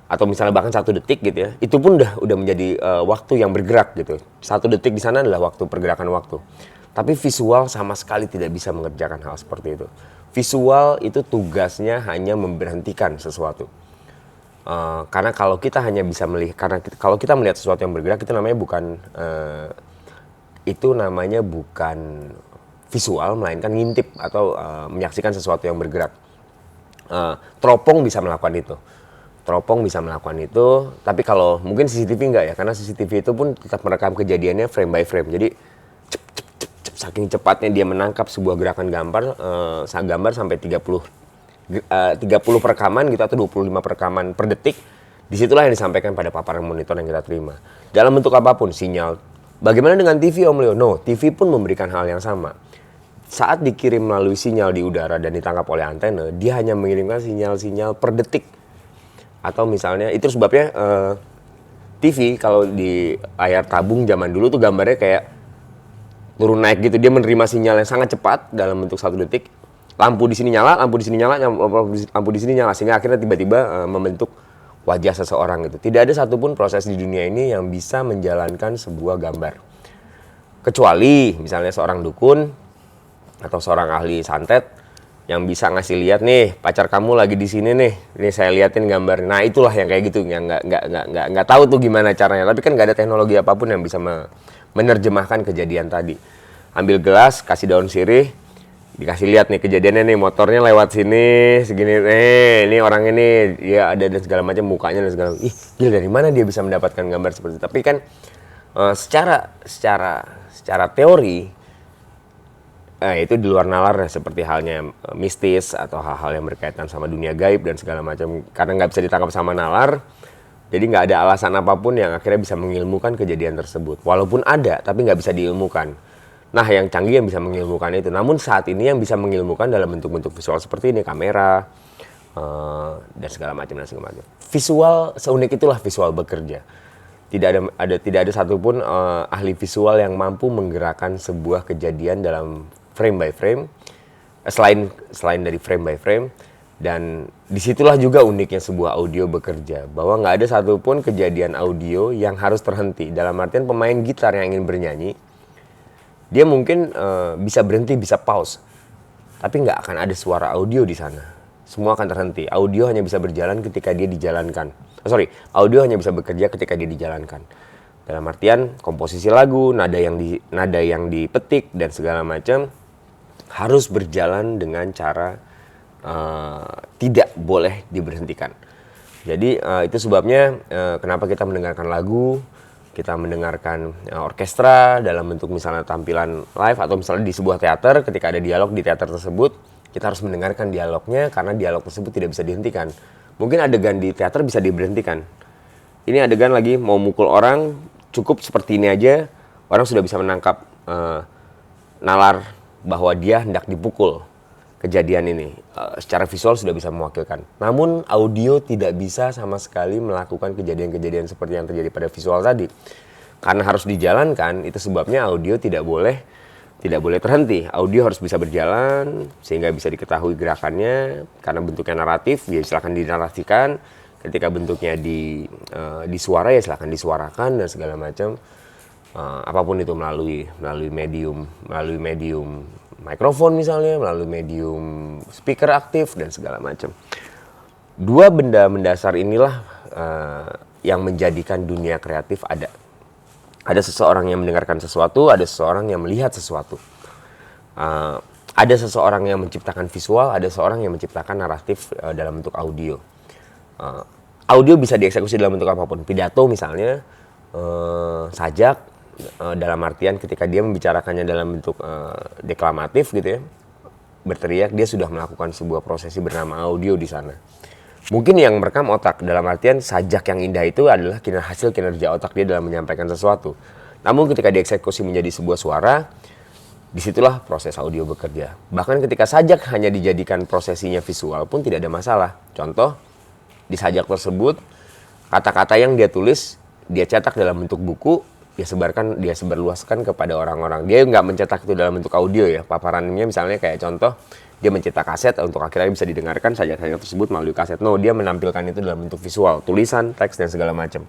Atau misalnya bahkan 1 detik gitu ya, itu pun udah menjadi waktu yang bergerak gitu. 1 detik di sana adalah waktu pergerakan waktu. Tapi visual sama sekali tidak bisa mengerjakan hal seperti itu. Visual itu tugasnya hanya memberhentikan sesuatu. Karena kalau kita hanya bisa melihat, kalau kita melihat sesuatu yang bergerak itu namanya bukan visual, melainkan ngintip atau menyaksikan sesuatu yang bergerak. Teropong bisa melakukan itu. Tapi kalau mungkin CCTV enggak ya, karena CCTV itu pun tetap merekam kejadiannya frame by frame. Jadi saking cepatnya dia menangkap sebuah gerakan gambar sampai 30 perekaman gitu atau 25 perekaman per detik. Disitulah yang disampaikan pada paparan monitor yang kita terima. Dalam bentuk apapun, sinyal. Bagaimana dengan TV Om Leo? No, TV pun memberikan hal yang sama. Saat dikirim melalui sinyal di udara dan ditangkap oleh antena, dia hanya mengirimkan sinyal-sinyal per detik. Atau misalnya, itu sebabnya TV kalau di layar tabung zaman dulu tuh gambarnya kayak turun naik gitu. Dia menerima sinyal yang sangat cepat dalam bentuk 1 detik. Lampu di sini nyala, lampu di sini nyala. Sehingga akhirnya tiba-tiba membentuk wajah seseorang gitu. Tidak ada satupun proses di dunia ini yang bisa menjalankan sebuah gambar. Kecuali misalnya seorang dukun atau seorang ahli santet yang bisa ngasih lihat nih, pacar kamu lagi di sini nih, ini saya liatin gambar. Nah itulah yang kayak gitu, yang nggak tahu tuh gimana caranya. Tapi kan nggak ada teknologi apapun yang bisa menerjemahkan kejadian tadi. Ambil gelas, kasih daun sirih, dikasih lihat nih kejadiannya nih, motornya lewat sini, segini, ini orang ini, ya ada dan segala macam, mukanya dan segala macam. Ih, gila, dari mana dia bisa mendapatkan gambar seperti itu? Tapi kan secara teori, itu di luar nalar seperti halnya mistis atau hal-hal yang berkaitan sama dunia gaib dan segala macam. Karena nggak bisa ditangkap sama nalar, jadi nggak ada alasan apapun yang akhirnya bisa mengilmukan kejadian tersebut. Walaupun ada, tapi nggak bisa diilmukan. Nah, yang canggih yang bisa mengilmukan itu. Namun saat ini yang bisa mengilmukan dalam bentuk-bentuk visual seperti ini, kamera, dan segala macam. Visual, seunik itulah visual bekerja. Tidak ada satupun ahli visual yang mampu menggerakkan sebuah kejadian dalam frame by frame, selain dari frame by frame. Dan disitulah juga uniknya sebuah audio bekerja, bahwa nggak ada satupun kejadian audio yang harus terhenti. Dalam artian pemain gitar yang ingin bernyanyi, dia mungkin bisa berhenti, bisa pause, tapi nggak akan ada suara audio di sana. Semua akan terhenti. Audio hanya bisa berjalan ketika dia dijalankan. Audio hanya bisa bekerja ketika dia dijalankan. Dalam artian komposisi lagu, nada yang dipetik dan segala macam harus berjalan dengan cara tidak boleh diberhentikan. Jadi itu sebabnya kenapa kita mendengarkan lagu, kita mendengarkan orkestra dalam bentuk misalnya tampilan live, atau misalnya di sebuah teater ketika ada dialog di teater tersebut, kita harus mendengarkan dialognya karena dialog tersebut tidak bisa dihentikan. Mungkin adegan di teater bisa diberhentikan. Ini adegan lagi mau mukul orang, cukup seperti ini aja, orang sudah bisa menangkap nalar bahwa dia hendak dipukul. Kejadian ini secara visual sudah bisa mewakilkan. Namun audio tidak bisa sama sekali melakukan kejadian-kejadian seperti yang terjadi pada visual tadi. Karena harus dijalankan, itu sebabnya audio tidak boleh terhenti. Audio harus bisa berjalan sehingga bisa diketahui gerakannya. Karena bentuknya naratif, ya silakan dinarasikan. Ketika bentuknya di suara, ya silakan disuarakan dan segala macam. Apapun itu melalui medium mikrofon misalnya, melalui medium speaker aktif dan segala macam. Dua benda mendasar inilah yang menjadikan dunia kreatif ada. Ada seseorang yang mendengarkan sesuatu, ada seseorang yang melihat sesuatu. Ada seseorang yang menciptakan visual, ada seseorang yang menciptakan naratif dalam bentuk audio. Audio bisa dieksekusi dalam bentuk apapun. Pidato misalnya, sajak, dalam artian ketika dia membicarakannya dalam bentuk deklamatif gitu ya, berteriak, dia sudah melakukan sebuah prosesi bernama audio di sana. Mungkin yang merekam otak, dalam artian sajak yang indah itu adalah hasil kinerja otak dia dalam menyampaikan sesuatu. Namun ketika dieksekusi menjadi sebuah suara, disitulah proses audio bekerja. Bahkan ketika sajak hanya dijadikan prosesinya visual pun tidak ada masalah. Contoh, di sajak tersebut, kata-kata yang dia tulis, dia cetak dalam bentuk buku, dia sebarluaskan kepada orang-orang. Dia nggak mencetak itu dalam bentuk audio ya. Paparannya misalnya kayak contoh, dia mencetak kaset untuk akhirnya bisa didengarkan sajak-sajak tersebut melalui kaset. No, dia menampilkan itu dalam bentuk visual, tulisan, teks, dan segala macam.